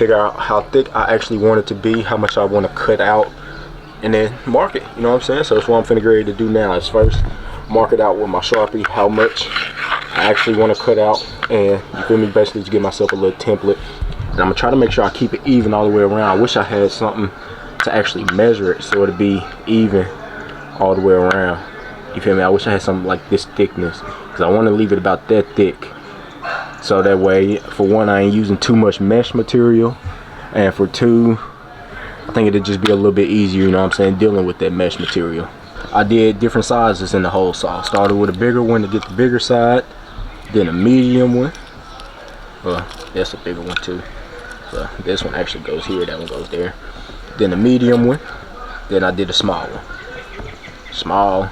figure out how thick I actually want it to be, how much I want to cut out, and then mark it. You know what I'm saying? So that's what I'm finna get ready to do now. Is first mark it out with my Sharpie how much I actually want to cut out, and you feel me, basically to give myself a little template. And I'm gonna try to make sure I keep it even all the way around. I wish I had something to actually measure it so it'd be even all the way around. You feel me? I wish I had something like this thickness, because I want to leave it about that thick, so that way, for one, I ain't using too much mesh material, and for two, I think it'd just be a little bit easier, you know what I'm saying, dealing with that mesh material. I did different sizes in the hole saw. Started with a bigger one to get the bigger side, then a medium one. Well, that's a bigger one too. So this one actually goes here, that one goes there. Then a medium one, then I did a small one. Small,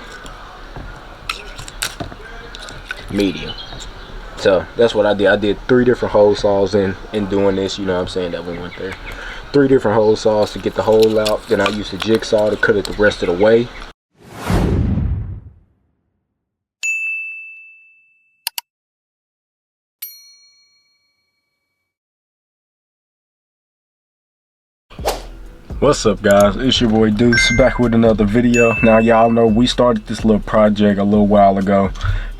medium. So that's what I did. I did 3 different hole saws in doing this, you know what I'm saying, that one went there. 3 different hole saws to get the hole out. Then I used a jigsaw to cut it the rest of the way. What's up, guys? It's your boy Deuce, back with another video. Now y'all know we started this little project a little while ago,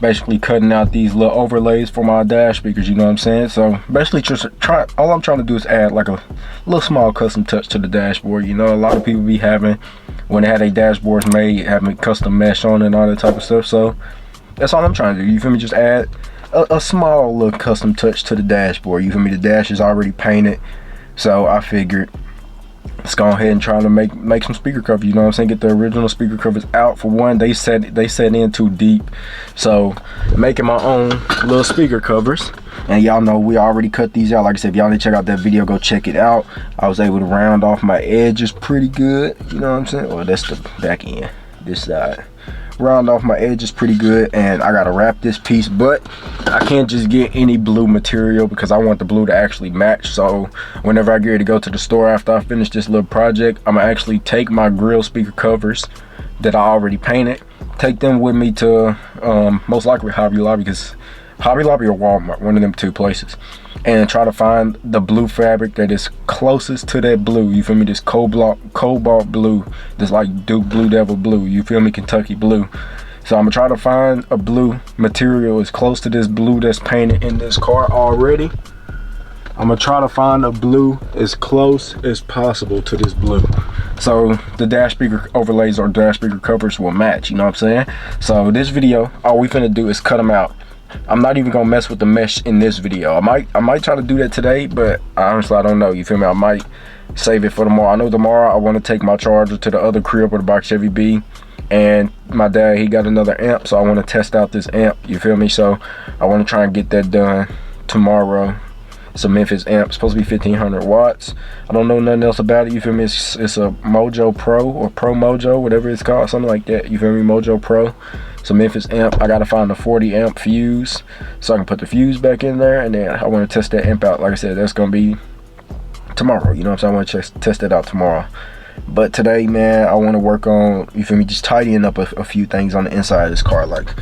basically cutting out these little overlays for my dash speakers, you know what I'm saying? So basically just all I'm trying to do is add like a little small custom touch to the dashboard. You know, a lot of people be having, when they had their dashboards made, having custom mesh on it and all that type of stuff. So that's all I'm trying to do, you feel me? Just add a small little custom touch to the dashboard, you feel me? The dash is already painted, so I figured let's go ahead and try to make some speaker covers, you know what I'm saying? Get the original speaker covers out. For one, they set in too deep, so making my own little speaker covers. And y'all know we already cut these out. Like I said, if y'all need to check out that video, go check it out. I was able to round off my edges pretty good, you know what I'm saying? Well, that's the back end, this side. Round off my edges pretty good, and I gotta wrap this piece, but I can't just get any blue material because I want the blue to actually match. So whenever I get ready to go to the store after I finish this little project, I'm gonna actually take my grill speaker covers that I already painted, take them with me to most likely Hobby Lobby, because Hobby Lobby or Walmart, one of them 2 places, and try to find the blue fabric that is closest to that blue, you feel me? This cobalt blue, this like Duke Blue Devil blue, you feel me? Kentucky blue. So I'm gonna try to find a blue material as close to this blue that's painted in this car already. I'm gonna try to find a blue as close as possible to this blue, so the dash speaker overlays or dash speaker covers will match, you know what I'm saying? So this video, all we finna do is cut them out. I'm not even gonna mess with the mesh in this video. I might try to do that today, but honestly I don't know, you feel me? I might save it for tomorrow. I know tomorrow I want to take my charger to the other crib with the box Chevy B, and my dad, he got another amp, so I want to test out this amp, you feel me? So I want to try and get that done tomorrow. It's a Memphis amp, supposed to be 1500 watts. I don't know nothing else about it, you feel me? It's a Mojo Pro or Pro Mojo, whatever it's called, something like that, you feel me? Mojo Pro. It's a Memphis amp. I gotta find a 40 amp fuse so I can put the fuse back in there, and then I want to test that amp out. Like I said, that's gonna be tomorrow, you know what I'm saying? I want to test it out tomorrow. But today, man, I want to work on, you feel me, just tidying up a few things on the inside of this car. Like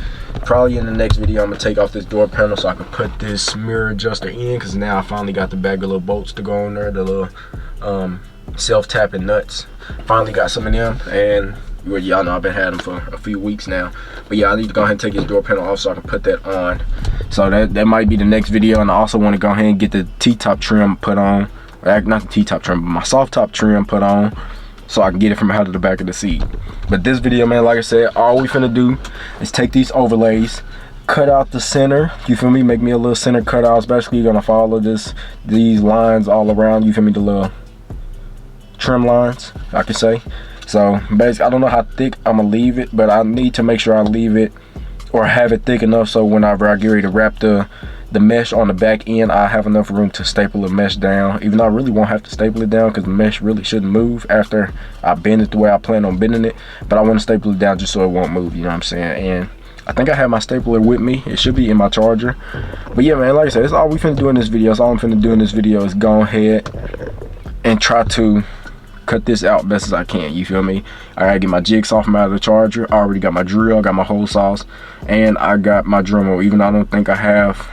probably in the next video I'm gonna take off this door panel so I can put this mirror adjuster in, because now I finally got the bag of little bolts to go on there, the little self-tapping nuts. Finally got some of them, and well, y'all know I've been had them for a few weeks now. But yeah, I need to go ahead and take this door panel off so I can put that on. So that might be the next video. And I also want to go ahead and get the T-top trim put on, not the T-top trim, but my soft top trim put on, so I can get it from out of the back of the seat. But this video, man, like I said, all we finna do is take these overlays, cut out the center, you feel me? Make me a little center cutout. It's basically gonna follow these lines all around, you feel me? The little trim lines, I could say. So basically, I don't know how thick I'm gonna leave it, but I need to make sure I leave it or have it thick enough so whenever I get ready to wrap the mesh on the back end, I have enough room to staple the mesh down. Even though I really won't have to staple it down because the mesh really shouldn't move after I bend it the way I plan on bending it. But I want to staple it down just so it won't move, you know what I'm saying? And I think I have my stapler with me. It should be in my charger. But yeah, man, like I said, that's all we finna do in this video. That's all I'm finna do in this video is go ahead and try to cut this out best as I can, you feel me? I gotta get my jigsaw from out of the charger. I already got my drill, I got my hole saws, and I got my Dremel. Even though I don't think I have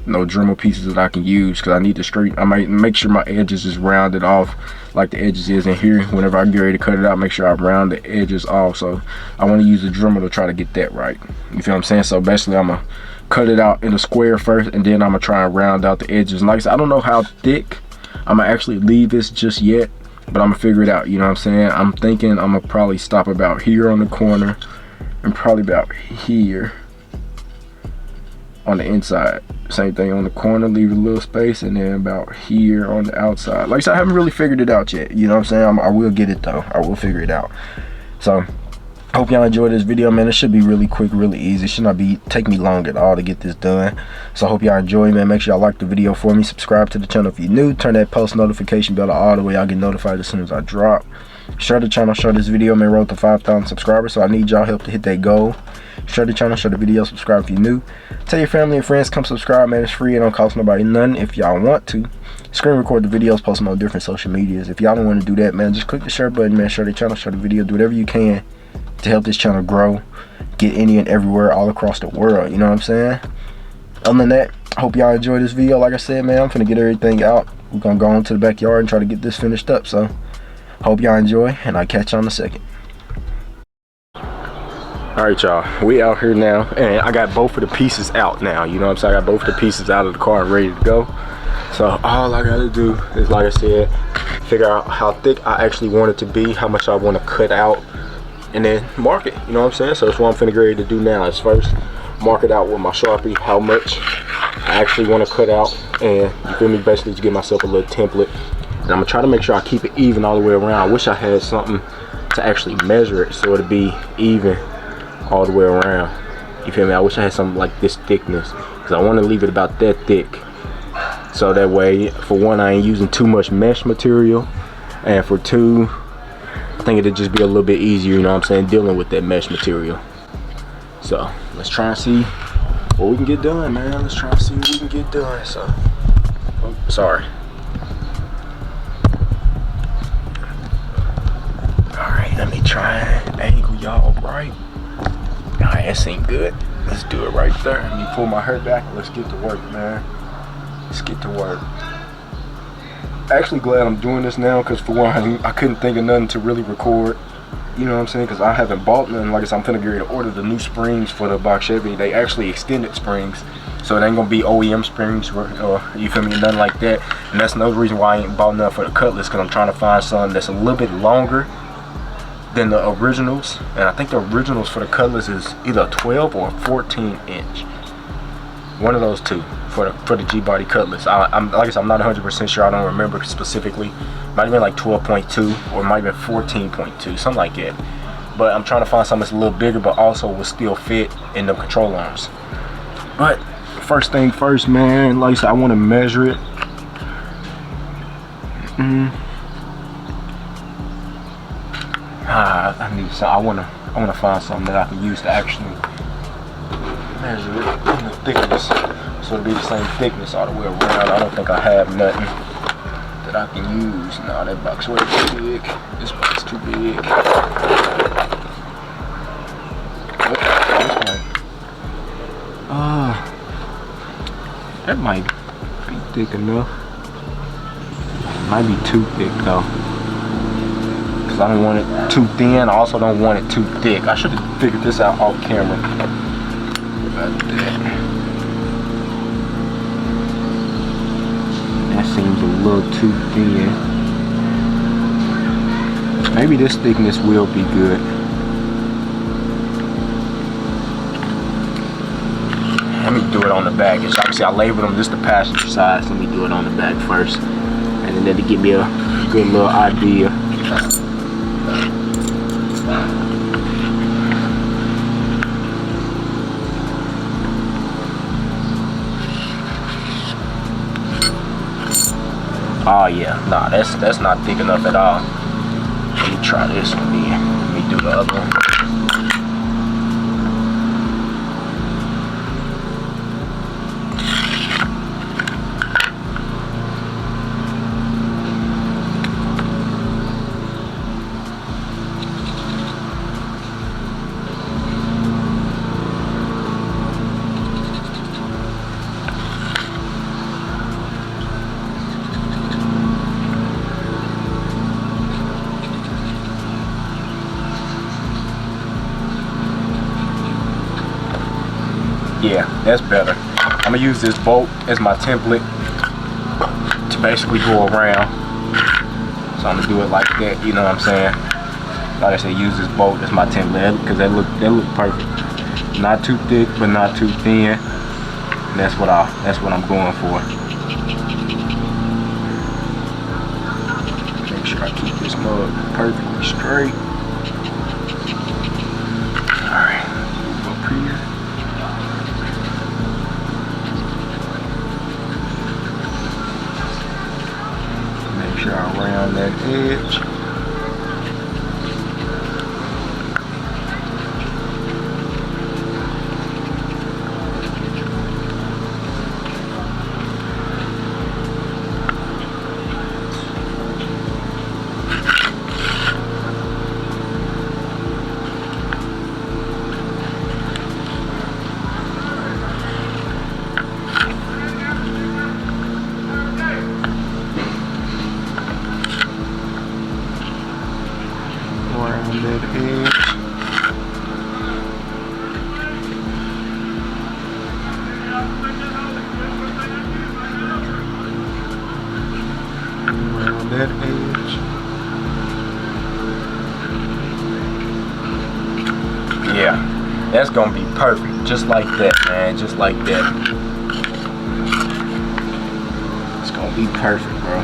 no Dremel pieces that I can use, because I need to straighten. I might make sure my edges is rounded off like the edges is in here. Whenever I get ready to cut it out, make sure I round the edges off. So I want to use the Dremel to try to get that right. You feel what I'm saying? So basically I'm gonna cut it out in a square first, and then I'm gonna try and round out the edges. And like I said, I don't know how thick I'm gonna actually leave this just yet, but I'm gonna figure it out. You know what I'm saying? I'm thinking I'm gonna probably stop about here on the corner and probably about here on the inside. Same thing on the corner, leave a little space, and then about here on the outside. Like I said, I haven't really figured it out yet. You know what I'm saying? I will get it though. I will figure it out. So hope y'all enjoyed this video, man. It should be really quick, really easy. It should not take me long at all to get this done. So I hope y'all enjoy, man. Make sure y'all like the video for me. Subscribe to the channel if you're new. Turn that post notification bell on all the way. Y'all get notified as soon as I drop. Share the channel, share this video, man. Road to 5,000 subscribers, so I need y'all help to hit that goal. Share the channel, share the video, subscribe if you're new. Tell your family and friends, come subscribe, man. It's free. It don't cost nobody nothing. If y'all want to, screen record the videos, post them on different social medias. If y'all don't want to do that, man, just click the share button, man. Share the channel, share the video, do whatever you can to help this channel grow, get any and everywhere all across the world. You know what I'm saying? Other than that, I hope y'all enjoyed this video. Like I said, man, I'm finna get everything out. We're gonna go into the backyard and try to get this finished up. So hope y'all enjoy, and I'll catch y'all in a second. All right, y'all, we out here now, and I got both of the pieces out now. You know what I'm saying? I got both of the pieces out of the car and ready to go. So all I gotta do is, like I said, figure out how thick I actually want it to be, how much I want to cut out, and then mark it. You know what I'm saying? So that's what I'm finna get ready to do now, is first mark it out with my Sharpie, how much I actually want to cut out, and you feel me, basically to give myself a little template. And I'm gonna try to make sure I keep it even all the way around. I wish I had something to actually measure it so it'd be even all the way around. You feel me? I wish I had something like this thickness, because I want to leave it about that thick, so that way, for one, I ain't using too much mesh material, and for two, I think it'd just be a little bit easier, you know what I'm saying, dealing with that mesh material. So let's try and see what we can get done, man. Let's try and see what we can get done. So, oh, sorry. Alright, let me try and angle y'all right. Alright, that seemed good. Let's do it right there. Let me pull my hair back and let's get to work, man. Let's get to work. Actually glad I'm doing this now, because for one, I couldn't think of nothing to really record. You know what I'm saying? Because I haven't bought nothing. Like I said, I'm finna get ready to order the new springs for the box Chevy. They actually extended springs, so it ain't gonna be OEM springs or you feel me, nothing like that. And that's another reason why I ain't bought nothing for the Cutlass, because I'm trying to find something that's a little bit longer than the originals. And I think the originals for the Cutlass is either a 12 or a 14 inch. One of those two for the G-body Cutlass. I'm like I said, I'm not 100% sure. I don't remember specifically. Might have been like 12.2 or might have been 14.2, something like that. But I'm trying to find something that's a little bigger, but also will still fit in the control arms. But first thing first, man, like I said, I want to measure it. I need some. I wanna find something that I can use to actually measure it in the thickness, so it'll be the same thickness all the way around. I don't think I have nothing that I can use. No, that box way too big. This box too big. That might be thick enough. Might be too thick though, because I don't want it too thin. I also don't want it too thick. I should have figured this out off camera. About that. That seems a little too thin. Maybe this thickness will be good. Let me do it on the back. As y'all can see, I labeled them just the passenger side. So let me do it on the back first, and then to give me a good little idea. Oh yeah, nah, that's not thick enough at all. Let me try this one then. Let me do the other one. Yeah, that's better. I'm gonna use this bolt as my template to basically go around. So I'm gonna do it like that, you know what I'm saying? Like I said, use this bolt as my template because that look perfect. Not too thick, but not too thin. And that's what I'm going for. Make sure I keep this mug perfectly straight. Alright, move up here. Make sure I round that edge. Around that edge. Around that edge. Yeah, that's gonna be perfect. Just like that, man. Just like that. It's gonna be perfect, bro.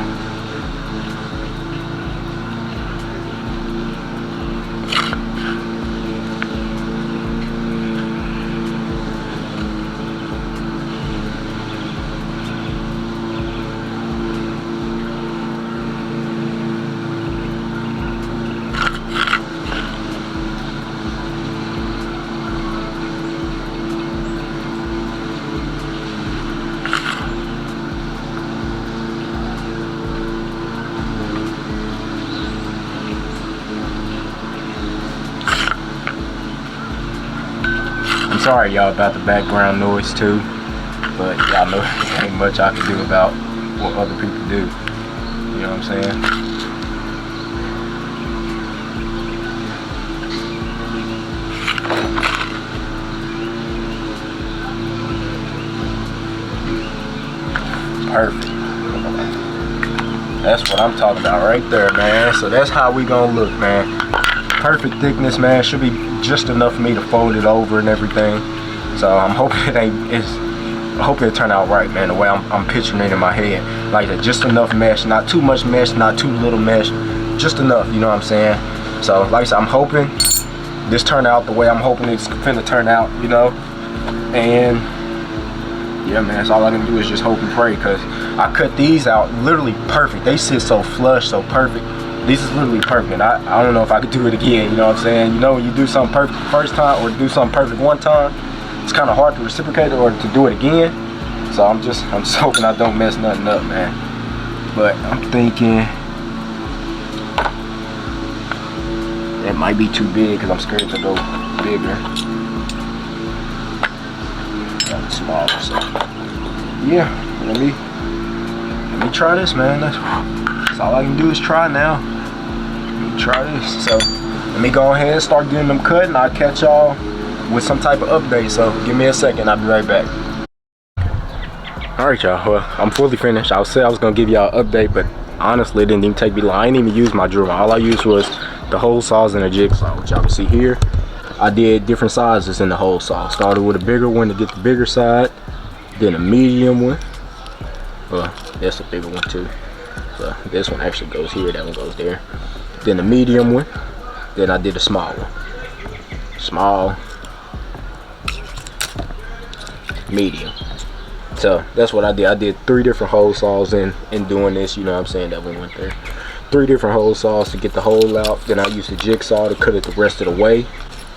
I'm sorry y'all about the background noise too, but y'all know there ain't much I can do about what other people do. You know what I'm saying? Perfect. That's what I'm talking about right there, man. So that's how we gonna look, man. Perfect thickness, man. Should be just enough for me to fold it over and everything. So I'm hoping I hope it turn out right, man, the way I'm picturing it in my head. Like that, just enough mesh, not too much mesh, not too little mesh, just enough, you know what I'm saying? So like I said, I'm hoping this turn out the way I'm hoping it's finna turn out, you know? And yeah, man, that's all I can do is just hope and pray, because I cut these out literally perfect. They sit so flush, so perfect. This is literally perfect, and I don't know if I could do it again, you know what I'm saying? You know, when you do something perfect the first time or do something perfect one time, it's kind of hard to reciprocate or to do it again. So I'm just hoping I don't mess nothing up, man. But I'm thinking it might be too big because I'm scared to go bigger. Got smaller, so yeah. Let me try this, man. That's all I can do is try now. Let me try this. So let me go ahead and start getting them cut, and I'll catch y'all with some type of update. So give me a second, I'll be right back. Alright, y'all, well, I'm fully finished. I said I was gonna give y'all an update, but honestly it didn't even take me long. I didn't even use my drill. All I used was the hole saws and a jigsaw, which y'all can see here. I did different sizes in the hole saw. Started with a bigger one to get the bigger side, then a medium one. Well, that's a bigger one too. So this one actually goes here, that one goes there. Then the medium one, then I did a small one. Small, medium. So that's what I did. I did 3 different hole saws in doing this, you know what I'm saying, that one went there. 3 different hole saws to get the hole out. Then I used a jigsaw to cut it the rest of the way.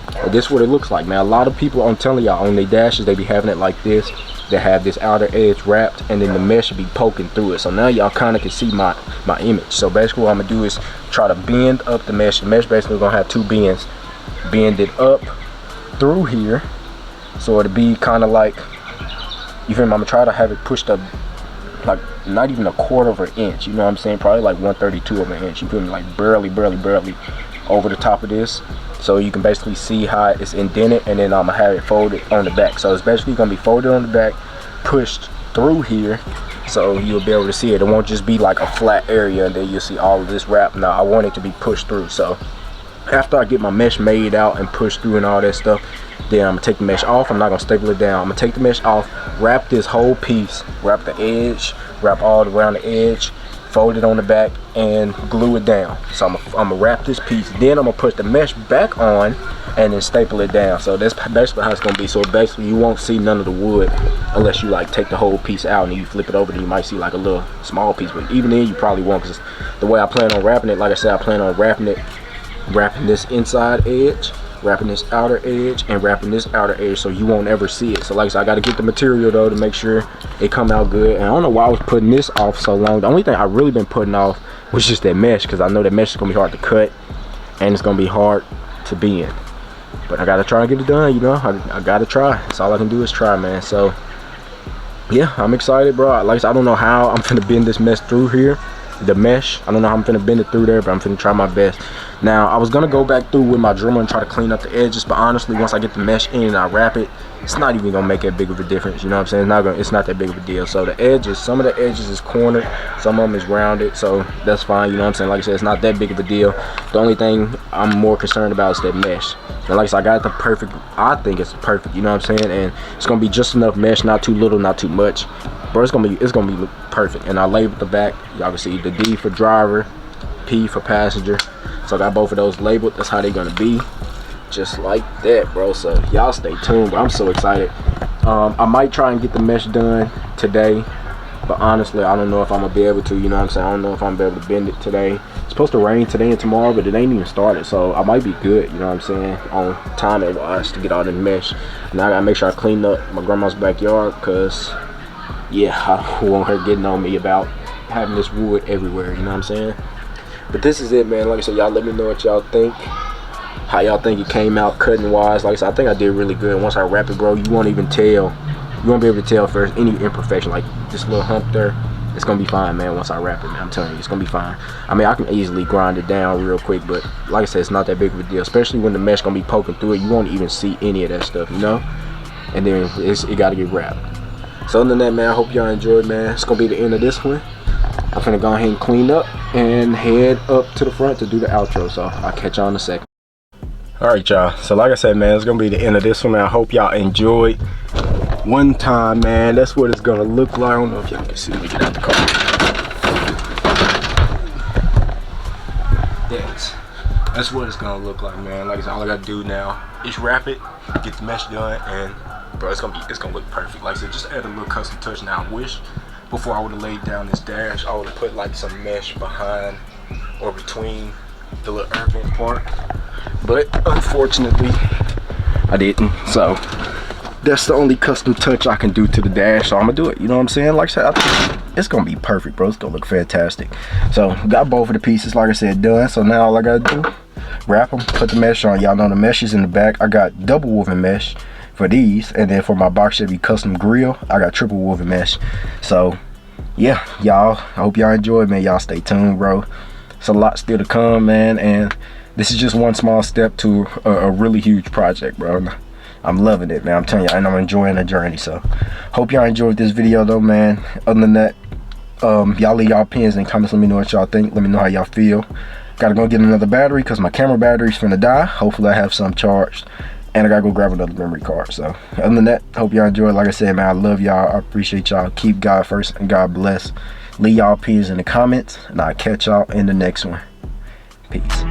But this is what it looks like, man. A lot of people, I'm telling y'all, on their dashes, they be having it like this. They have this outer edge wrapped, and then the mesh should be poking through it. So now y'all kind of can see my image. So basically what I'm gonna do is try to bend up the mesh. The mesh basically gonna have 2 bends. Bend it up through here, so it'll be kind of like, you feel me? I'm gonna try to have it pushed up like not even a quarter of an inch, you know what I'm saying, probably like 1/32 of an inch. You feel me? Like barely over the top of this, so you can basically see how it's indented, and then I'm gonna have it folded on the back. So it's basically gonna be folded on the back, pushed through here, so you'll be able to see it. It won't just be like a flat area and then you'll see all of this wrap. Now I want it to be pushed through. So after I get my mesh made out and pushed through and all that stuff, then I'm gonna take the mesh off. I'm not gonna staple it down. I'm gonna take the mesh off, wrap this whole piece, wrap the edge, wrap all around the edge, fold it on the back, and glue it down. So I'm gonna wrap this piece, then I'm gonna put the mesh back on and then staple it down. So that's basically how it's gonna be. So basically you won't see none of the wood unless you like take the whole piece out and you flip it over, then you might see like a little small piece, but even then you probably won't, because the way I plan on wrapping it, like I said, I plan on wrapping this inside edge, wrapping this outer edge, and wrapping this outer edge, so you won't ever see it. So like I said, I got to get the material though to make sure it come out good. And I don't know why I was putting this off so long. The only thing I really been putting off was just that mesh, because I know that mesh is gonna be hard to cut and it's gonna be hard to bend. But I gotta try and get it done, you know. I gotta try. That's all I can do is try, man. So yeah, I'm excited, bro. Like I said, I don't know how I'm finna bend this mesh through here, the mesh. I don't know how I'm finna bend it through there, but I'm finna try my best. Now I was gonna go back through with my drummer and try to clean up the edges, but honestly, once I get the mesh in and I wrap it, it's not even gonna make that big of a difference, you know what I'm saying? It's not that big of a deal. So the edges, some of the edges is cornered, some of them is rounded, so that's fine, you know what I'm saying? Like I said, it's not that big of a deal. The only thing I'm more concerned about is that mesh. And like I said, I got the perfect, I think it's perfect, you know what I'm saying? And it's gonna be just enough mesh, not too little, not too much. Bro, it's gonna be perfect. And I labeled the back, y'all can see the D for driver, P for passenger. So I got both of those labeled. That's how they're gonna be, just like that, bro. So y'all stay tuned, bro. I'm so excited. I might try and get the mesh done today, but honestly, I don't know if I'm gonna be able to, you know what I'm saying? I don't know if I'm gonna be able to bend it today. It's supposed to rain today and tomorrow, but it ain't even started, so I might be good, you know what I'm saying, on timing wise to get all the mesh. Now I gotta make sure I clean up my grandma's backyard, because yeah, I don't want her getting on me about having this wood everywhere, you know what I'm saying? But this is it, man. Like I said, y'all let me know what y'all think, how y'all think it came out cutting wise. Like I said, I think I did really good. Once I wrap it, bro, you won't even tell, you won't be able to tell if there's any imperfection, like this little hump there. It's gonna be fine, man. Once I wrap it, man, I'm telling you, it's gonna be fine. I mean, I can easily grind it down real quick, but like I said, it's not that big of a deal, especially when the mesh gonna be poking through it. You won't even see any of that stuff, you know. And then it gotta get wrapped. So other than that, man, I hope y'all enjoyed, man. It's gonna be the end of this one. I'm finna go ahead and clean up and head up to the front to do the outro. So I'll catch y'all in a second. All right, y'all. So like I said, man, it's gonna be the end of this one, man. I hope y'all enjoyed. One time, man, that's what it's gonna look like. I don't know if y'all can see me get out the car. That's what it's gonna look like, man. Like I said, all I gotta do now is wrap it, get the mesh done, and bro, it's gonna look perfect. Like I said, just add a little custom touch. Now I wish before I would have laid down this dash, I would have put like some mesh behind or between the little air vent part, but unfortunately I didn't. So that's the only custom touch I can do to the dash, so I'm gonna do it, you know what I'm saying? Like I said, I think it's gonna be perfect, bro. It's gonna look fantastic. So got both of the pieces, like I said, done. So now all I gotta do, wrap them, put the mesh on. Y'all know the mesh is in the back. I got double woven mesh for these, and then for my box Chevy custom grill, I got triple woven mesh. So yeah, y'all, I hope y'all enjoyed, man. Y'all stay tuned, bro. It's a lot still to come, man, and this is just one small step to a really huge project, bro. I'm loving it, man. I'm telling you, and I'm enjoying the journey. So hope y'all enjoyed this video though, man. Other than that, y'all leave y'all opinions in the comments. Let me know what y'all think. Let me know how y'all feel. Gotta go get another battery because my camera battery's finna die. Hopefully I have some charged, and I gotta go grab another memory card. So other than that, hope y'all enjoyed. Like I said, man, I love y'all. I appreciate y'all. Keep God first and God bless. Leave y'all opinions in the comments, and I'll catch y'all in the next one. Peace.